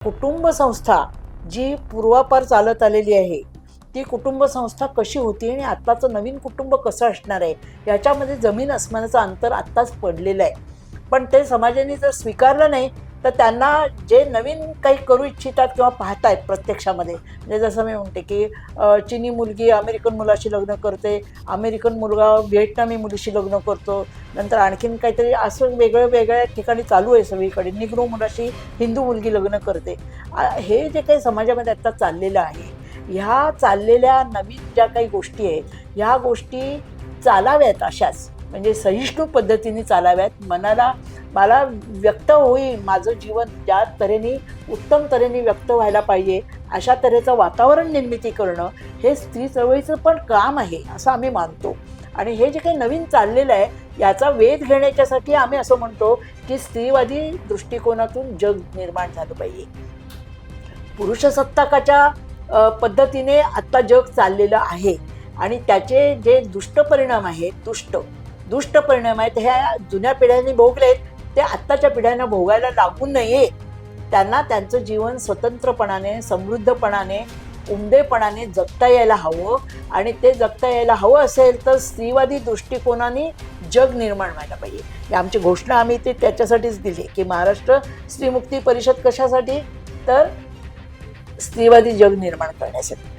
कुटुंब संस्था जी पूर्वापार चालत आलेली आहे ती कुटुंब संस्था कशी होती आणि आत्ताचं नवीन कुटुंब कसं असणार आहे याच्यामध्ये जमीन अस्मानाचं अंतर आत्ताच पडलेलं आहे. पण ते समाजाने जर स्वीकारलं नाही तर त्यांना जे नवीन काही करू इच्छितात किंवा पाहतायत प्रत्यक्षामध्ये, म्हणजे जसं मी म्हणते की चिनी मुलगी अमेरिकन मुलाशी लग्न करते, अमेरिकन मुलगा व्हिएटनामी मुलीशी लग्न करतो, नंतर आणखीन काहीतरी असं वेगळ्या ठिकाणी चालू आहे सगळीकडे, निग्रो मुलाशी हिंदू मुलगी लग्न करते. हे जे काही समाजामध्ये आत्ता चाललेलं आहे, ह्या चाललेल्या नवीन ज्या काही गोष्टी आहेत ह्या गोष्टी चालाव्यात अशाच, म्हणजे सहिष्णू पद्धतीने चालाव्यात. मला व्यक्त होईल माझं जीवन ज्या तऱ्हेने उत्तम तऱ्हेने व्यक्त व्हायला पाहिजे अशा तऱ्हेचं वातावरण निर्मिती करणं हे स्त्री चळवळीचं पण काम आहे असं आम्ही मानतो. आणि हे जे काही नवीन चाललेलं आहे याचा वेध घेण्याच्यासाठी आम्ही असं म्हणतो की स्त्रीवादी दृष्टिकोनातून जग निर्माण झालं पाहिजे. पुरुषसत्ताकाच्या पद्धतीने आत्ता जग चाललेलं आहे आणि त्याचे जे दुष्ट परिणाम आहेत, दुष्ट परिणाम आहेत ह्या जुन्या पिढ्यांनी भोगलेत, ते आत्ताच्या पिढ्यांना भोगायला लागू नये. त्यांना त्यांचं जीवन स्वतंत्रपणाने, समृद्धपणाने, उमदेपणाने जगता यायला हवं. आणि ते जगता यायला हवं असेल तर स्त्रीवादी दृष्टिकोनाने जग निर्माण व्हायला पाहिजे. ही आमची घोषणा आम्ही ती त्याच्यासाठीच दिली की महाराष्ट्र स्त्रीमुक्ती परिषद कशासाठी, तर स्त्रीवादी जग निर्माण करण्यासाठी.